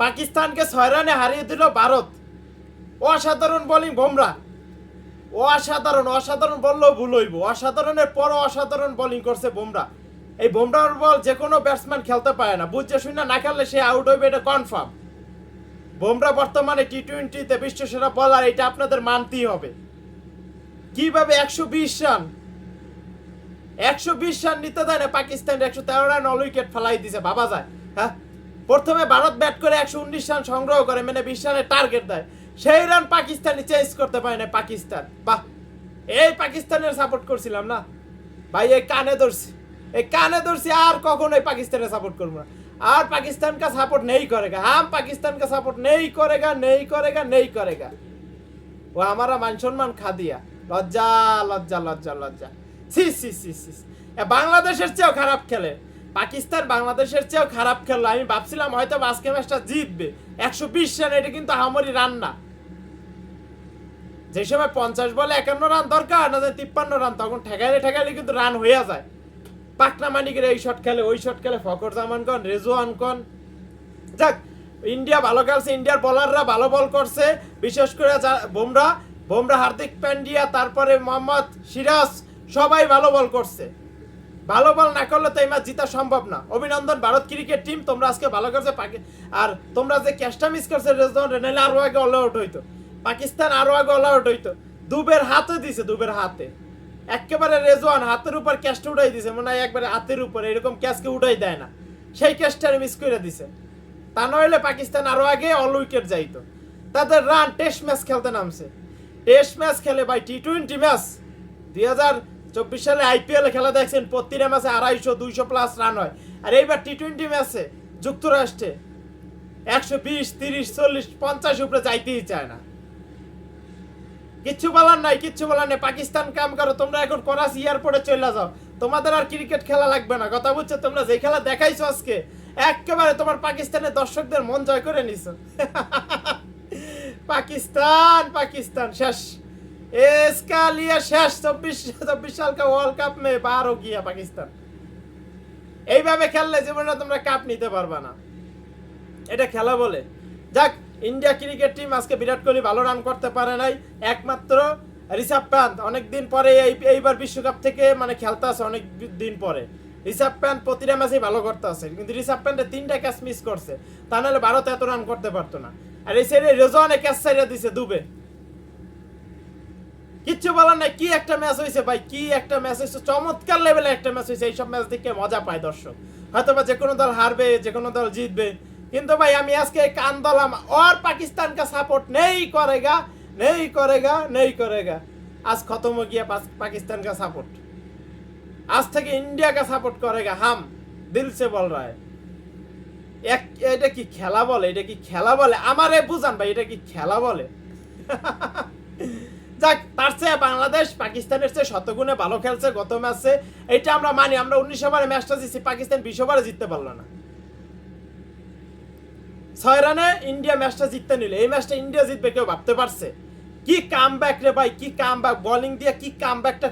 পাকিস্তানকে 6 রানে হারিয়ে দিল ভারত। অসাধারণ বোলিং বুমরা, অসাধারণ বললেও ভুল হইব। অসাধারণের পর অসাধারণ বোলিং করছে বুমরা। এই বুমরার বল যে কোনো ব্যাটসম্যান খেলতে পারে না, বুঝছে শুনে না খেললে সে আউট হইবে, এটা কনফার্ম। বুমরা বর্তমানে টি-20-তে বিশ্বসেরা বলার, এটা আপনাদের মানতেই হবে। কিভাবে 120 রান নিতে দেয় না পাকিস্তান, 113 রান অল উইকেট ফেলাই দিছে, ভাবা যায়? হ্যাঁ, প্রথমে ভারত ব্যাট করে 119 রান সংগ্রহ করে, মানে 20 রানের টার্গেট দেয়, সেই রান পাকিস্তানি চেঞ্জ করতে পারে না পাকিস্তান। বাহ, এই পাকিস্তানের সাপোর্ট করছিলাম না ভাই, এই কানে ধরছি আর কখনোই পাকিস্তানের সাপোর্ট করবো না। আর পাকিস্তান কা সাপোর্ट नहीं करेगा, हम पाकिस्तान का सपोर्ट नहीं करेगा। वो हमारा मान सम्मान खा दिया। লজ্জা। সি বাংলাদেশের চেয়েও খারাপ খেলে পাকিস্তান, বাংলাদেশের চেয়েও খারাপ খেললো। আমি ভাবছিলাম হয়তো আজকে ম্যাচটা জিতবে। 120 রান, এটা কিন্তু হামরি রান না। যে সময় 50 বলে 51 রান দরকার, না 53 রান, তখন ঠেকাইলে কিন্তু রান হয়ে যায়। পাকনা মানিকের এই শট খেলে, ওই শট খেলে, ফকর জামান কন, রেজওয়ান কন। যাক, ইন্ডিয়া ভালো খেলছে, ইন্ডিয়ার বোলাররা ভালো বল করছে, বিশেষ করে বুমরা, হার্দিক পান্ডিয়া, তারপরে মোহাম্মদ সিরাজ, সবাই ভালো বল করছে। ভালো বল না করলে তো এই ম্যাচ জিতা সম্ভব না। অভিনন্দন ভারত ক্রিকেট টিম, তোমরা আজকে ভালো করছে। আর তোমরা যে ক্যাচটা মিস করছে রেজওয়ান, নাহলে আরো আগে অল আউট হইতো পাকিস্তান, আরো আগে অল আউট হইতো। দুবের হাতে দিছে, দুবের হাতে একেবারে রেজওয়ান হাতের উপর ক্যাচটা উঠাই দিছে, মনে হয় একবারে হাতের উপরে, এরকম ক্যাচকে উঠাই দেয় না, সেই ক্যাচটা মিস করে দিছে। তা নইলে পাকিস্তান আরো আগে অল উইকেট যাইতো। তাদের রান, টেস্ট ম্যাচ খেলতে নামছে, টেস্ট ম্যাচ খেলে ভাই, টি-20 ম্যাচ। 2024 সালে IPL খেলা দেখছেন, প্রতিটা ম্যাচে 250-200 প্লাস রান হয়। আর এইবার টি-20 ম্যাচে যুক্তরাষ্ট্রে 120, 30, 40, 50 উপরে যাইতেই চায় না। কিচ্ছু বলার নাই। পাকিস্তান কাম করো, তোমরা এখন করাচি এয়ারপোর্টে চলে যাও, তোমাদের আর ক্রিকেট খেলা লাগবে না। কথা বুঝছো? তোমরা যে খেলা দেখাইছো আজকে, একেবারে তোমার পাকিস্তানের দর্শকদের মন জয় করে নিছো। पाकिस्तान शेष, इसका लिए शेष। 24 साल का वर्ल्ड कप में बाहर हो गया पाकिस्तान। এইভাবে খেললে জীবনে তোমরা কাপ নিতে পারবা না, এটা খেলা বলে। যাক, ইন্ডিয়া ক্রিকেট টিম আজকে বিরাট কোহলি ভালো রান করতে পারে নাই, একমাত্র ঋষভ পান্ত অনেকদিন পরে এইবার বিশ্বকাপ থেকে মানে খেলতে আছে, অনেক দিন পরে। ঋষভ পান্ত প্রতিটা ম্যাচেই ভালো করতে আছে, কিন্তু ঋষভ পান্তে 3টা ক্যাচ মিস করছে, তা নাহলে ভারত এত রান করতে পারতো না। আর এই সাইডে রেজওয়ানে ক্যাচ ছাইড়া দিছে দুবে। কিচ্ছু বলার নাই। কি একটা ম্যাচ হয়েছে ভাই, কি একটা ম্যাচ হয়েছে, চমৎকার লেভেলে একটা ম্যাচ হয়েছে। এইসব ম্যাচ দেখে মজা পায় দর্শক। হয়তো বা যে কোনো দল হারবে, যে কোনো দল জিতবে, কিন্তু ভাই আমি আজকে কান দলাম, और पाकिस्तान का सपोर्ट नहीं करेगा। आज खत्म हो गया पाकिस्तान का सपोर्ट। आज থেকে इंडिया का सपोर्ट करेगा, हम दिल से बोल रहा है। এটা কি খেলা বলে? আমারে বুঝান ভাই, এটা কি খেলা বলে? যাক, তার চেয়ে বাংলাদেশ পাকিস্তানের চেয়ে শতগুণে ভালো খেলছে গত ম্যাচে, এটা আমরা মানি। আমরা 19 ওভারে ম্যাচটা জিতছি, পাকিস্তান 20 ওভারে জিততে পারলো না। 6 রানে ইন্ডিয়া ম্যাচটা জিততে নিল। এই ম্যাচটা ইন্ডিয়া জিতবে কেউ ভাবতে পারছে? কি কামব্যাক রে ভাই, কি কামব্যাক, বোলিং দিয়ে কি কামব্যাকটা